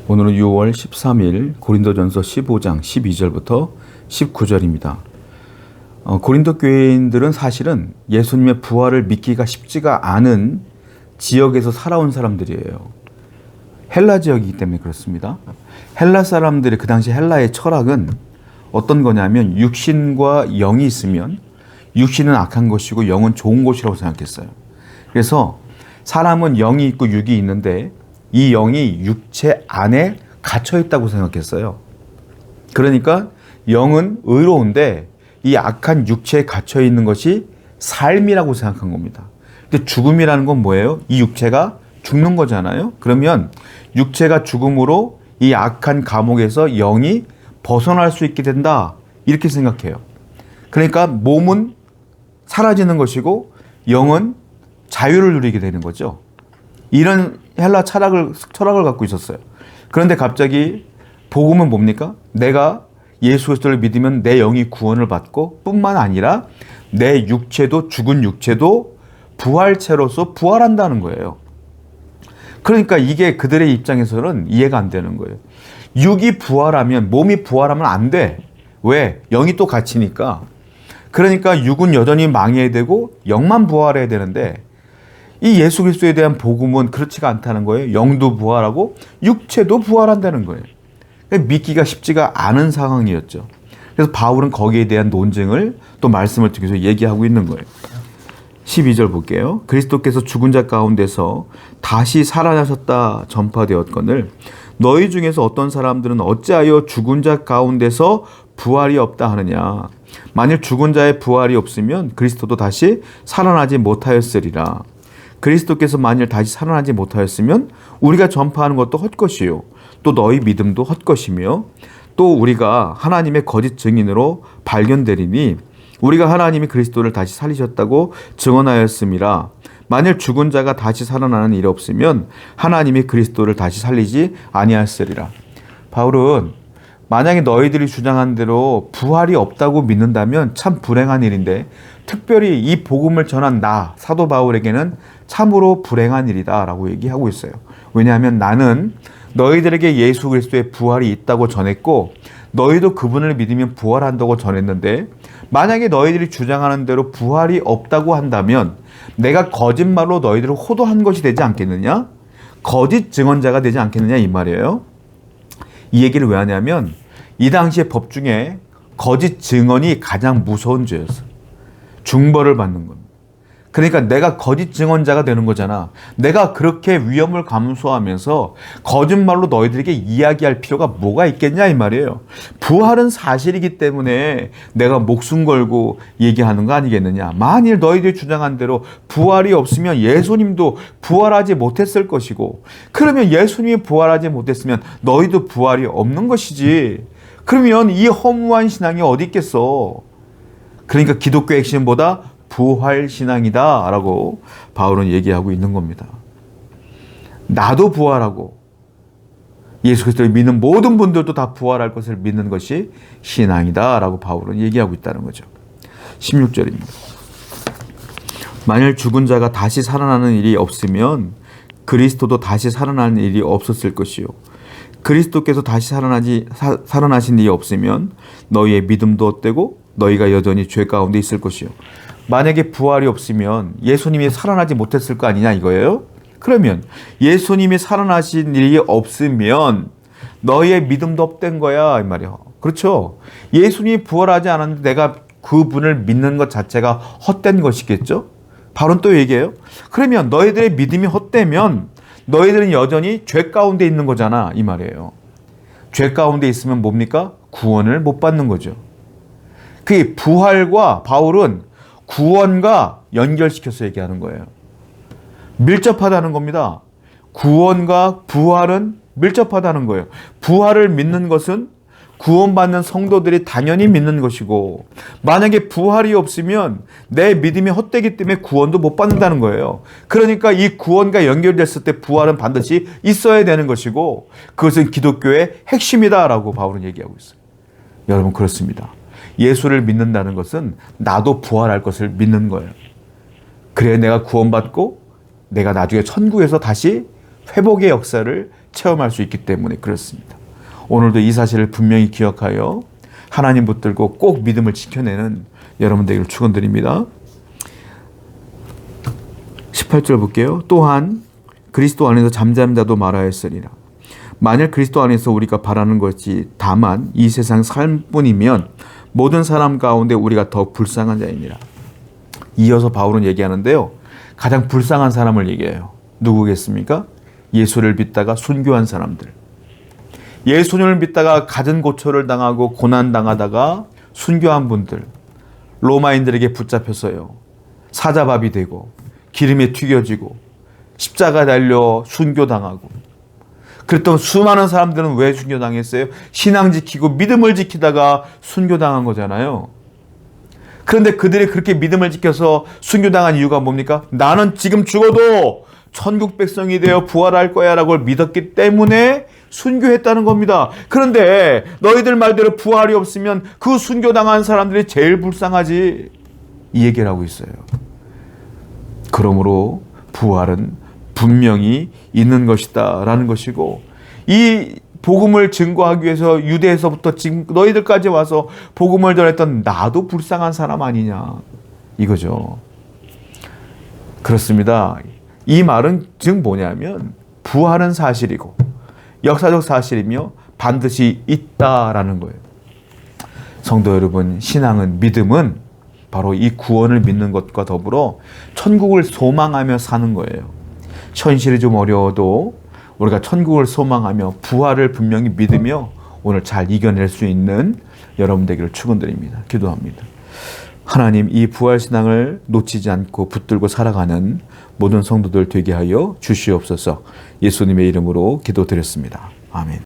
오늘은 6월 13일 고린도전서 15장 12절부터 19절입니다. 고린도 교회인들은 사실은 예수님의 부활을 믿기가 쉽지가 않은 지역에서 살아온 사람들이에요. 헬라 지역이기 때문에 그렇습니다. 헬라 사람들의 그 당시 헬라의 철학은 어떤 거냐면 육신과 영이 있으면 육신은 악한 것이고 영은 좋은 것이라고 생각했어요. 그래서 사람은 영이 있고 육이 있는데 이 영이 육체 안에 갇혀 있다고 생각했어요. 그러니까 영은 의로운데 이 악한 육체에 갇혀 있는 것이 삶이라고 생각한 겁니다. 근데 죽음이라는 건 뭐예요? 이 육체가 죽는 거잖아요. 그러면 육체가 죽음으로 이 악한 감옥에서 영이 벗어날 수 있게 된다. 이렇게 생각해요. 그러니까 몸은 사라지는 것이고 영은 자유를 누리게 되는 거죠. 이런 헬라 철학을 갖고 있었어요. 그런데 갑자기 복음은 뭡니까? 내가 예수 그리스도를 믿으면 내 영이 구원을 받고 뿐만 아니라 내 육체도 죽은 육체도 부활체로서 부활한다는 거예요. 그러니까 이게 그들의 입장에서는 이해가 안 되는 거예요. 육이 부활하면 몸이 부활하면 안 돼. 왜? 영이 또 갇히니까. 그러니까 육은 여전히 망해야 되고 영만 부활해야 되는데 이 예수 그리스도에 대한 복음은 그렇지가 않다는 거예요. 영도 부활하고 육체도 부활한다는 거예요. 믿기가 쉽지가 않은 상황이었죠. 그래서 바울은 거기에 대한 논쟁을 또 말씀을 통해서 얘기하고 있는 거예요. 12절 볼게요. 그리스도께서 죽은 자 가운데서 다시 살아나셨다 전파되었거늘 너희 중에서 어떤 사람들은 어찌하여 죽은 자 가운데서 부활이 없다 하느냐. 만일 죽은 자의 부활이 없으면 그리스도도 다시 살아나지 못하였으리라. 그리스도께서 만일 다시 살아나지 못하였으면 우리가 전파하는 것도 헛것이요 또 너희 믿음도 헛것이며 또 우리가 하나님의 거짓 증인으로 발견되리니 우리가 하나님이 그리스도를 다시 살리셨다고 증언하였음이라. 만일 죽은 자가 다시 살아나는 일이 없으면 하나님이 그리스도를 다시 살리지 아니하였으리라. 바울은 만약에 너희들이 주장한 대로 부활이 없다고 믿는다면 참 불행한 일인데 특별히 이 복음을 전한 나 사도 바울에게는 참으로 불행한 일이다 라고 얘기하고 있어요. 왜냐하면 나는 너희들에게 예수 그리스도의 부활이 있다고 전했고 너희도 그분을 믿으면 부활한다고 전했는데 만약에 너희들이 주장하는 대로 부활이 없다고 한다면 내가 거짓말로 너희들을 호도한 것이 되지 않겠느냐? 거짓 증언자가 되지 않겠느냐 이 말이에요. 이 얘기를 왜 하냐면 이 당시의 법 중에 거짓 증언이 가장 무서운 죄였어요. 중벌을 받는 겁니다. 그러니까 내가 거짓 증언자가 되는 거잖아. 내가 그렇게 위험을 감수하면서 거짓말로 너희들에게 이야기할 필요가 뭐가 있겠냐 이 말이에요. 부활은 사실이기 때문에 내가 목숨 걸고 얘기하는 거 아니겠느냐. 만일 너희들이 주장한 대로 부활이 없으면 예수님도 부활하지 못했을 것이고 그러면 예수님이 부활하지 못했으면 너희도 부활이 없는 것이지. 그러면 이 허무한 신앙이 어디 있겠어. 그러니까 기독교 핵심보다 부활신앙이다 라고 바울은 얘기하고 있는 겁니다. 나도 부활하고 예수 그리스도를 믿는 모든 분들도 다 부활할 것을 믿는 것이 신앙이다 라고 바울은 얘기하고 있다는 거죠. 16절입니다. 만일 죽은 자가 다시 살아나는 일이 없으면 그리스도도 다시 살아나는 일이 없었을 것이요 그리스도께서 다시 살아나신 일이 없으면 너희의 믿음도 헛되고 너희가 여전히 죄 가운데 있을 것이요. 만약에 부활이 없으면 예수님이 살아나지 못했을 거 아니냐 이거예요. 그러면 예수님이 살아나신 일이 없으면 너희의 믿음도 헛된 거야 이 말이야. 그렇죠. 예수님이 부활하지 않았는데 내가 그분을 믿는 것 자체가 헛된 것이겠죠. 바울은 또 얘기해요. 그러면 너희들의 믿음이 헛되면 너희들은 여전히 죄 가운데 있는 거잖아 이 말이에요. 죄 가운데 있으면 뭡니까? 구원을 못 받는 거죠. 그 부활과 바울은 구원과 연결시켜서 얘기하는 거예요. 밀접하다는 겁니다. 구원과 부활은 밀접하다는 거예요. 부활을 믿는 것은 구원받는 성도들이 당연히 믿는 것이고 만약에 부활이 없으면 내 믿음이 헛되기 때문에 구원도 못 받는다는 거예요. 그러니까 이 구원과 연결됐을 때 부활은 반드시 있어야 되는 것이고 그것은 기독교의 핵심이다라고 바울은 얘기하고 있어요. 여러분 그렇습니다. 예수를 믿는다는 것은 나도 부활할 것을 믿는 거예요. 그래야 내가 구원받고 내가 나중에 천국에서 다시 회복의 역사를 체험할 수 있기 때문에 그렇습니다. 오늘도 이 사실을 분명히 기억하여 하나님 붙들고 꼭 믿음을 지켜내는 여러분 되기를 축원드립니다. 18절 볼게요. 또한 그리스도 안에서 잠자는 자도 말하였으리라. 만일 그리스도 안에서 우리가 바라는 것이 다만 이 세상 삶뿐이면 모든 사람 가운데 우리가 더 불쌍한 자이니라. 이어서 바울은 얘기하는데요. 가장 불쌍한 사람을 얘기해요. 누구겠습니까? 예수를 믿다가 순교한 사람들. 예수님을 믿다가 갖은 고초를 당하고 고난당하다가 순교한 분들. 로마인들에게 붙잡혔어요. 사자밥이 되고 기름에 튀겨지고 십자가 달려 순교당하고. 그랬던 수많은 사람들은 왜 순교당했어요? 신앙 지키고 믿음을 지키다가 순교당한 거잖아요. 그런데 그들이 그렇게 믿음을 지켜서 순교당한 이유가 뭡니까? 나는 지금 죽어도 천국 백성이 되어 부활할 거야 라고 믿었기 때문에 순교했다는 겁니다. 그런데 너희들 말대로 부활이 없으면 그 순교당한 사람들이 제일 불쌍하지, 이 얘기를 하고 있어요. 그러므로 부활은 분명히 있는 것이다 라는 것이고, 이 복음을 증거하기 위해서 유대에서부터 지금 너희들까지 와서 복음을 전했던 나도 불쌍한 사람 아니냐, 이거죠. 그렇습니다. 이 말은 즉 뭐냐면 부활은 사실이고 역사적 사실이며 반드시 있다라는 거예요. 성도 여러분, 신앙은, 믿음은 바로 이 구원을 믿는 것과 더불어 천국을 소망하며 사는 거예요. 현실이 좀 어려워도 우리가 천국을 소망하며 부활을 분명히 믿으며 오늘 잘 이겨낼 수 있는 여러분 되기를 축원드립니다. 기도합니다. 하나님, 이 부활신앙을 놓치지 않고 붙들고 살아가는 모든 성도들 되게 하여 주시옵소서. 예수님의 이름으로 기도드렸습니다. 아멘.